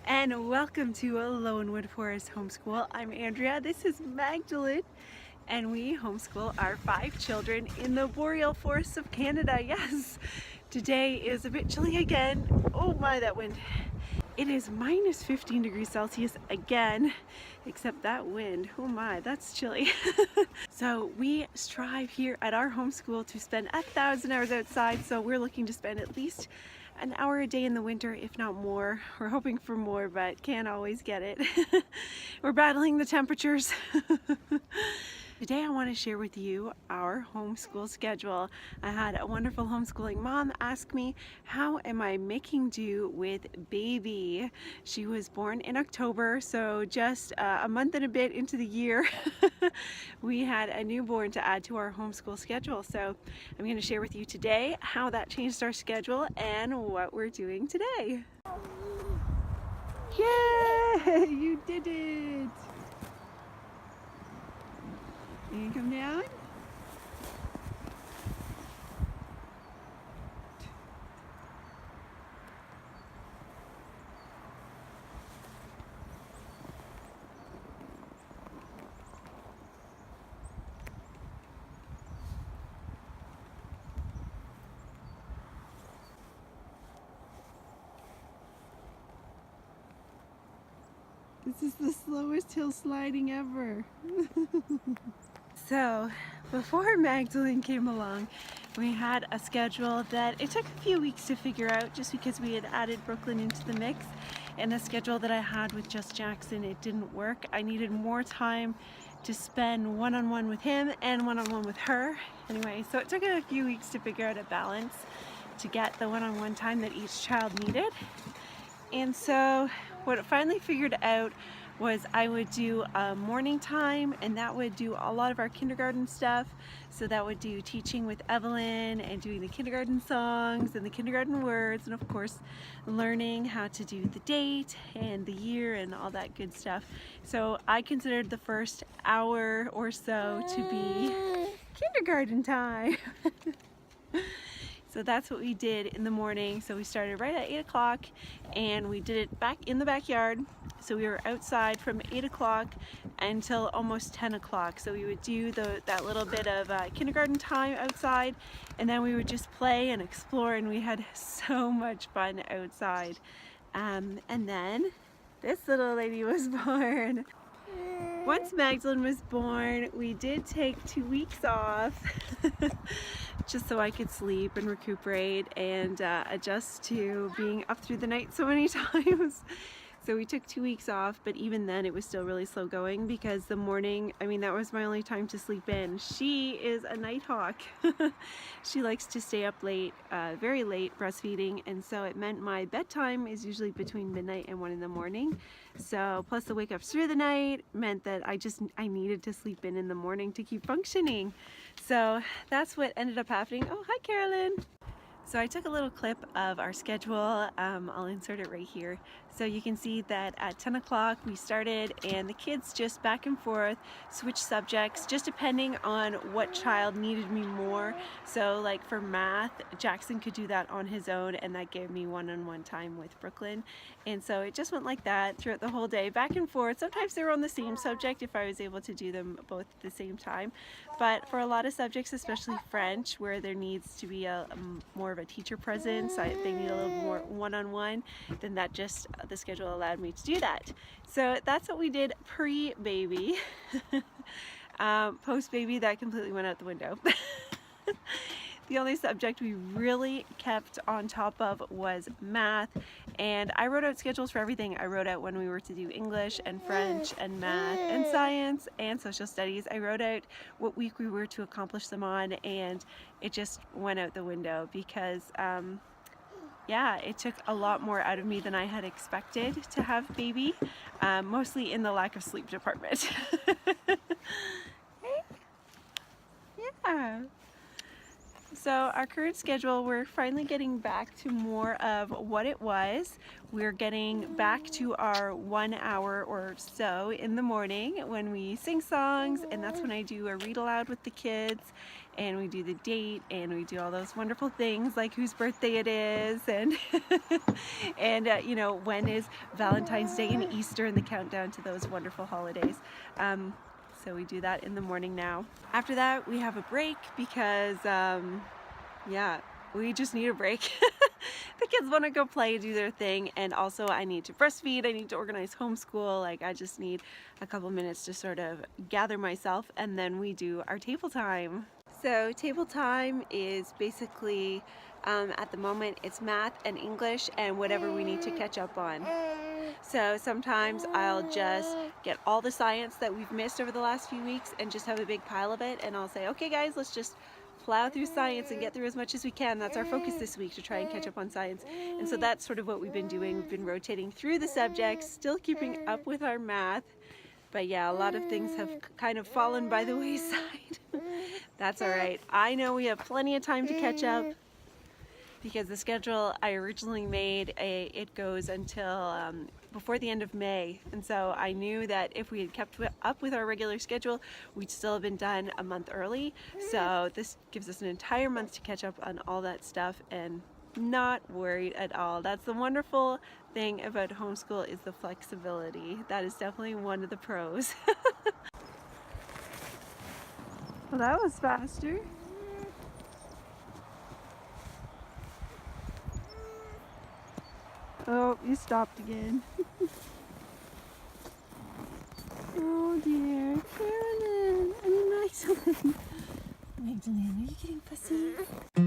And welcome to Loewenwood Forest Homeschool. I'm Andrea, this is Magdalene, and we homeschool our 5 children in the boreal forests of Canada. Yes, today is a bit chilly again. Oh my, that wind. It is minus 15 degrees Celsius again, except that wind, oh my, that's chilly. So we strive here at our homeschool to spend 1,000 hours outside, so we're looking to spend at least an hour a day in the winter, if not more. We're hoping for more, but can't always get it. We're battling the temperatures. Today I want to share with you our homeschool schedule. I had a wonderful homeschooling mom ask me, how am I making do with baby? She was born in October, so just a month and a bit into the year, we had a newborn to add to our homeschool schedule. So I'm going to share with you today how that changed our schedule and what we're doing today. Yay! You did it! You come down. This is the slowest hill sliding ever. So before Magdalene came along, we had a schedule that it took a few weeks to figure out, just because we had added Brooklyn into the mix. And the schedule that I had with just Jackson, it didn't work. I needed more time to spend one-on-one with him and one-on-one with her. Anyway, so it took a few weeks to figure out a balance to get the one-on-one time that each child needed. And so what I finally figured out was I would do a morning time, and that would do a lot of our kindergarten stuff. So that would do teaching with Evelyn and doing the kindergarten songs and the kindergarten words, and of course learning how to do the date and the year and all that good stuff. So I considered the first hour or so to be kindergarten time. So that's what we did in the morning. So we started right at 8 o'clock and we did it back in the backyard. So we were outside from 8 o'clock until almost 10 o'clock. So we would do that little bit of kindergarten time outside, and then we would just play and explore, and we had so much fun outside. And then this little lady was born. Once Magdalene was born, we did take 2 weeks off just so I could sleep and recuperate and adjust to being up through the night so many times. So we took 2 weeks off, but even then it was still really slow going, because the morning, I mean, that was my only time to sleep in. She is a night hawk. She likes to stay up late, very late breastfeeding, and so it meant my bedtime is usually between midnight and 1 in the morning. So plus the wake ups through the night meant that I needed to sleep in the morning to keep functioning. So that's what ended up happening. Oh, hi Carolyn. So I took a little clip of our schedule. I'll insert it right here. So you can see that at 10 o'clock we started, and the kids just back and forth switch subjects just depending on what child needed me more. So like for math, Jackson could do that on his own, and that gave me one-on-one time with Brooklyn. And so it just went like that throughout the whole day, back and forth. Sometimes they were on the same subject if I was able to do them both at the same time. But for a lot of subjects, especially French, where there needs to be a more of a teacher presence, they need a little more one-on-one, then that just, the schedule allowed me to do that. So that's what we did pre-baby. Post-baby, that completely went out the window. The only subject we really kept on top of was math, and I wrote out schedules for everything. I wrote out when we were to do English and French and math and science and social studies. I wrote out what week we were to accomplish them on, and it just went out the window because yeah, it took a lot more out of me than I had expected to have baby, mostly in the lack of sleep department. Hey? Yeah. So our current schedule, we're finally getting back to more of what it was. We're getting back to our 1 hour or so in the morning when we sing songs, and that's when I do a read aloud with the kids, and we do the date, and we do all those wonderful things like whose birthday it is, and and you know, when is Valentine's Day and Easter and the countdown to those wonderful holidays. So we do that in the morning now. After that, we have a break because yeah, we just need a break. The kids want to go play, do their thing, and also I need to breastfeed, I need to organize homeschool. Like, I just need a couple minutes to sort of gather myself, and then we do our table time. So table time is basically, at the moment, it's math and English and whatever we need to catch up on. So sometimes I'll just get all the science that we've missed over the last few weeks and just have a big pile of it, and I'll say, okay guys, let's just plow through science and get through as much as we can. That's our focus this week, to try and catch up on science. And so that's sort of what we've been doing. We've been rotating through the subjects, still keeping up with our math. But yeah, a lot of things have kind of fallen by the wayside. That's all right. I know we have plenty of time to catch up, because the schedule I originally made, it goes until before the end of May, and so I knew that if we had kept up with our regular schedule, we'd still have been done a month early. So this gives us an entire month to catch up on all that stuff, and not worried at all. That's the wonderful thing about homeschool, is the flexibility. That is definitely one of the pros. Well, that was faster. Oh, you stopped again. Oh dear. Carolyn. I mean, Magdalene. Magdalene, are you getting fussy?